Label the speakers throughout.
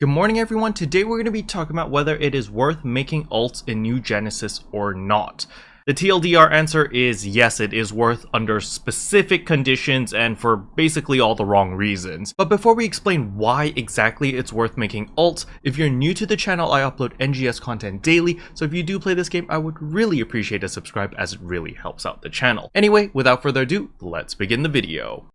Speaker 1: Good morning everyone, today we're going to be talking about whether it is worth making alts in New Genesis or not. The TLDR answer is yes, it is worth under specific conditions and for basically all the wrong reasons. But before we explain why exactly it's worth making alts, if you're new to the channel, I upload NGS content daily, so if you do play this game, I would really appreciate a subscribe as it really helps out the channel. Anyway, without further ado, let's begin the video.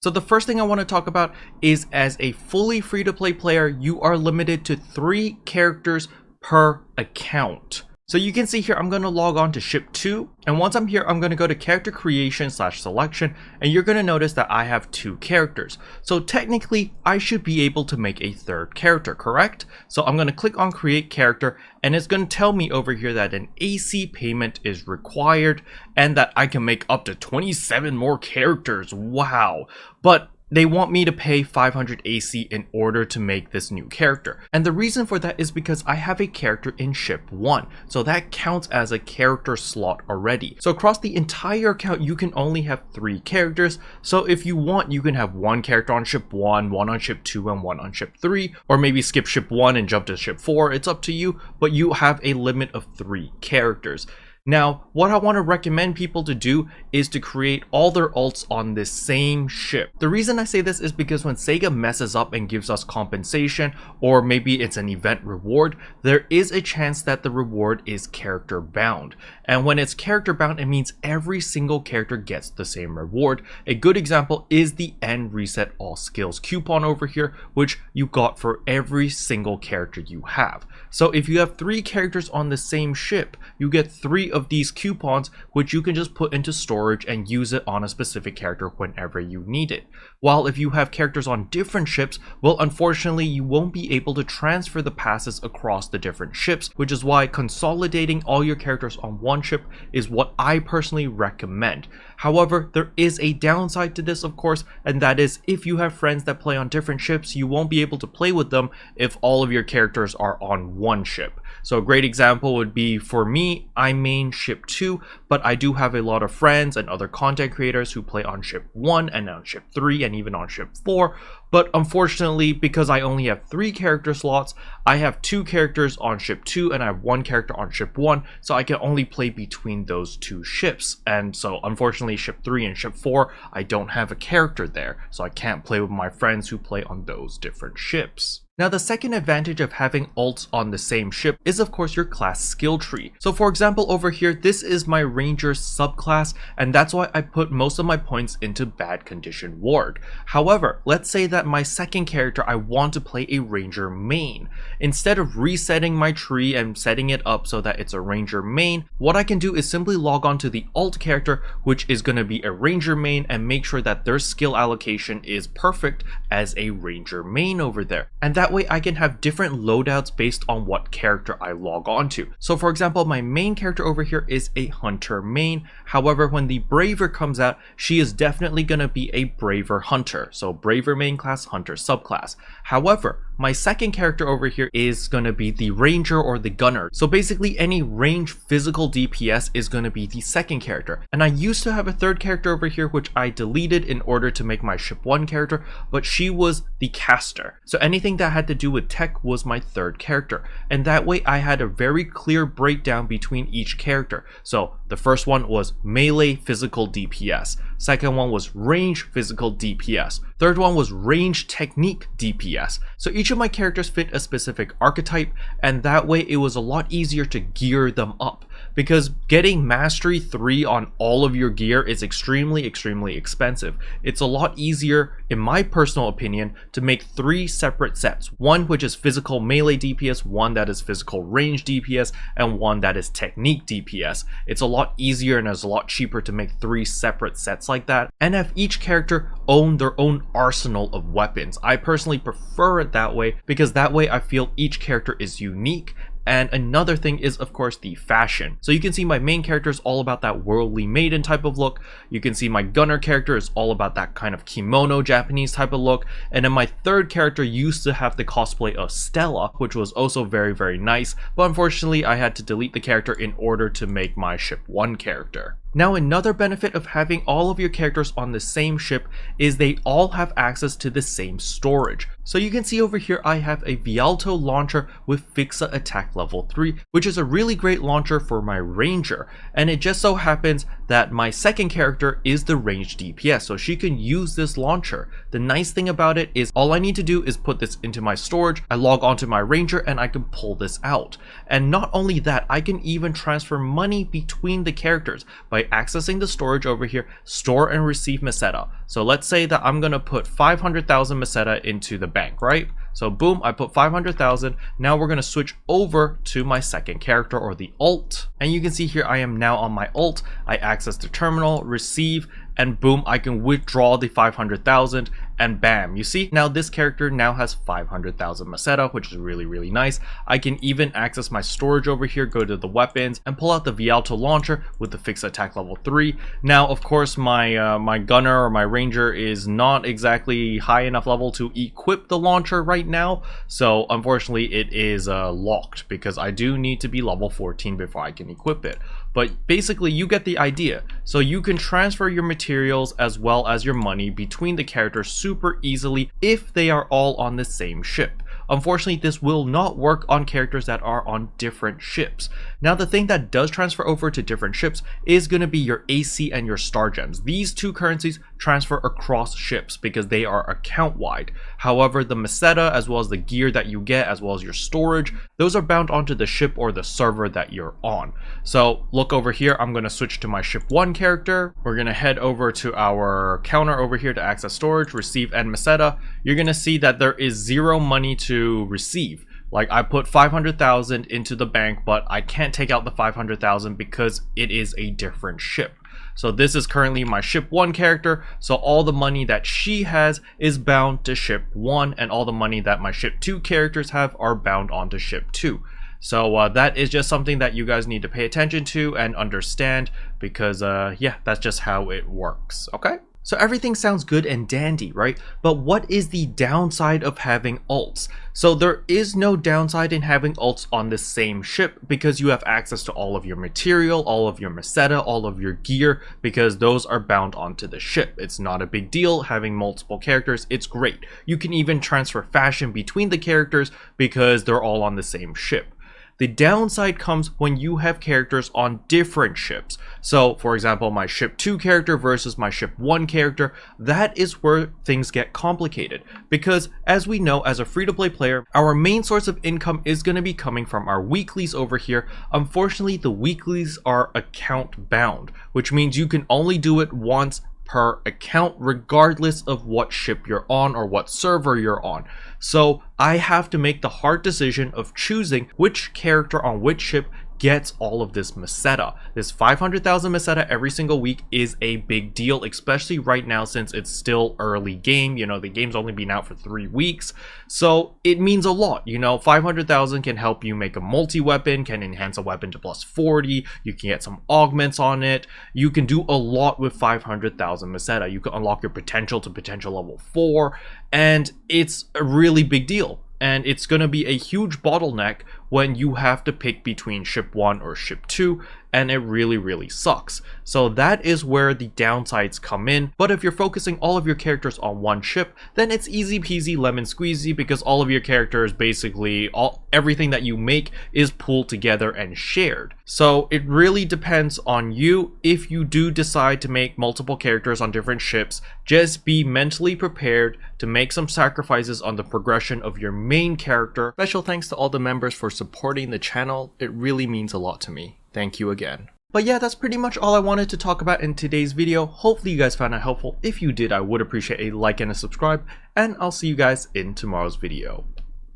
Speaker 1: So the first thing I want to talk about is as a fully free-to-play player, you are limited to 3 characters per account. So you can see here, I'm going to log on to ship 2, and once I'm here, I'm going to go to character creation / selection, and you're going to notice that I have 2 characters. So technically, I should be able to make a 3rd character, correct? So I'm going to click on create character, and it's going to tell me over here that an AC payment is required, and that I can make up to 27 more characters. Wow. But they want me to pay 500 AC in order to make this new character. And the reason for that is because I have a character in ship 1. So that counts as a character slot already. So across the entire account, you can only have 3 characters. So if you want, you can have 1 character on ship 1, 1 on ship 2, and 1 on ship 3. Or maybe skip ship 1 and jump to ship 4. It's up to you, but you have a limit of 3 characters. Now, what I want to recommend people to do is to create all their alts on this same ship. The reason I say this is because when Sega messes up and gives us compensation, or maybe it's an event reward, there is a chance that the reward is character bound. And when it's character bound, it means every single character gets the same reward. A good example is the End Reset All Skills coupon over here, which you got for every single character you have. So if you have 3 characters on the same ship, you get 3 of these coupons, which you can just put into storage and use it on a specific character whenever you need it. While if you have characters on different ships, well, unfortunately you won't be able to transfer the passes across the different ships, which is why consolidating all your characters on one ship is what I personally recommend. However, there is a downside to this, of course, and that is if you have friends that play on different ships, you won't be able to play with them if all of your characters are on one ship. So a great example would be, for me, I main ship 2, but I do have a lot of friends and other content creators who play on ship 1 and on ship 3 and even on ship 4. But unfortunately, because I only have 3 character slots, I have 2 characters on ship 2 and I have 1 character on ship 1, so I can only play between those 2 ships. And so unfortunately, ship 3 and ship 4, I don't have a character there, so I can't play with my friends who play on those different ships. Now, the second advantage of having alts on the same ship is of course your class skill tree. So for example, over here, this is my Ranger subclass, and that's why I put most of my points into Bad Condition Ward. However, let's say that my second character, I want to play a Ranger main. Instead of resetting my tree and setting it up so that it's a Ranger main, what I can do is simply log on to the alt character, which is going to be a Ranger main, and make sure that their skill allocation is perfect as a Ranger main over there. And that way I can have different loadouts based on what character I log on to. So for example, my main character over here is a Hunter main. However, when the Braver comes out, she is definitely going to be a Braver Hunter. So Braver main class, Hunter subclass. However, my second character over here is going to be the Ranger or the Gunner. So basically any range physical DPS is going to be the second character. And I used to have a 3rd character over here, which I deleted in order to make my ship 1 character, but she was the caster. So anything that had to do with tech was my 3rd character. And that way I had a very clear breakdown between each character. So the first one was melee physical DPS. Second one was range physical DPS. Third one was range technique DPS. So each of my characters fit a specific archetype, and that way it was a lot easier to gear them up. Because getting mastery 3 on all of your gear is extremely expensive. It's a lot easier, in my personal opinion, to make 3 separate sets. One which is physical melee DPS, one that is physical range DPS, and one that is technique DPS. It's a lot easier and it's a lot cheaper to make 3 separate sets like that, and have each character own their own arsenal of weapons. I personally prefer it that way, because that way I feel each character is unique. And another thing is, of course, the fashion. So you can see my main character is all about that worldly maiden type of look. You can see my Gunner character is all about that kind of kimono Japanese type of look. And then my 3rd character used to have the cosplay of Stella, which was also very nice. But unfortunately, I had to delete the character in order to make my ship 1 character. Now another benefit of having all of your characters on the same ship is they all have access to the same storage. So you can see over here I have a Vialto launcher with Fixa attack level 3, which is a really great launcher for my ranger, and it just so happens that my second character is the ranged DPS, so she can use this launcher. The nice thing about it is all I need to do is put this into my storage, I log onto my ranger, and I can pull this out. And not only that, I can even transfer money between the characters by accessing the storage over here, store and receive Meseta. So let's say that I'm gonna put 500,000 Meseta into the bank, right? So boom, I put 500,000. Now we're gonna switch over to my second character, or the alt. And you can see here I am now on my alt. I access the terminal, receive, and boom, I can withdraw the 500,000, and bam, you see, now this character now has 500,000 Meseta, which is really nice. I can even access my storage over here, go to the weapons, and pull out the Vialto launcher with the fixed attack level 3. Now, of course, my gunner or my ranger is not exactly high enough level to equip the launcher right now, so unfortunately it is locked because I do need to be level 14 before I can equip it. But basically you get the idea. So you can transfer your materials as well as your money between the characters super easily if they are all on the same ship. Unfortunately, this will not work on characters that are on different ships. Now, the thing that does transfer over to different ships is going to be your AC and your star gems. These two currencies transfer across ships because they are account wide. However, the Meseta, as well as the gear that you get, as well as your storage, those are bound onto the ship or the server that you're on. So look over here, I'm going to switch to my ship 1 character. We're going to head over to our counter over here to access storage, receive, and Meseta. You're going to see that there is 0 money to receive. Like, I put 500,000 into the bank, but I can't take out the 500,000 because it is a different ship. So this is currently my ship 1 character, so all the money that she has is bound to ship 1, and all the money that my ship 2 characters have are bound onto ship 2. So that is just something that you guys need to pay attention to and understand, because yeah, that's just how it works, okay? So everything sounds good and dandy, right? But what is the downside of having alts? So there is no downside in having alts on the same ship because you have access to all of your material, all of your Meseta, all of your gear, because those are bound onto the ship. It's not a big deal having multiple characters, it's great. You can even transfer fashion between the characters because they're all on the same ship. The downside comes when you have characters on different ships. So, for example, my ship 2 character versus my ship 1 character, that is where things get complicated. Because, as we know, as a free-to-play player, our main source of income is going to be coming from our weeklies over here. Unfortunately, the weeklies are account bound, which means you can only do it once per account regardless of what ship you're on or what server you're on. So I have to make the hard decision of choosing which character on which ship gets all of this Meseta. This 500,000 Meseta every single week is a big deal, especially right now since it's still early game. You know, the game's only been out for 3 weeks, so it means a lot. You know, 500,000 can help you make a multi-weapon, can enhance a weapon to plus 40, you can get some augments on it, you can do a lot with 500,000 Meseta. You can unlock your potential to potential level 4, and it's a really big deal. And it's going to be a huge bottleneck when you have to pick between ship 1 or ship 2, and it really sucks. So that is where the downsides come in. But if you're focusing all of your characters on one ship, then it's easy peasy lemon squeezy, because all of your characters, basically everything that you make is pulled together and shared. So it really depends on you. If you do decide to make multiple characters on different ships, just be mentally prepared to make some sacrifices on the progression of your main character. Special thanks to all the members for supporting the channel. It really means a lot to me. Thank you again. But yeah, that's pretty much all I wanted to talk about in today's video. Hopefully you guys found it helpful. If you did, I would appreciate a like and a subscribe, and I'll see you guys in tomorrow's video.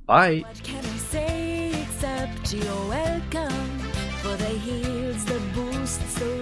Speaker 1: Bye!
Speaker 2: What can I say except you're welcome for the heals, the boosts, the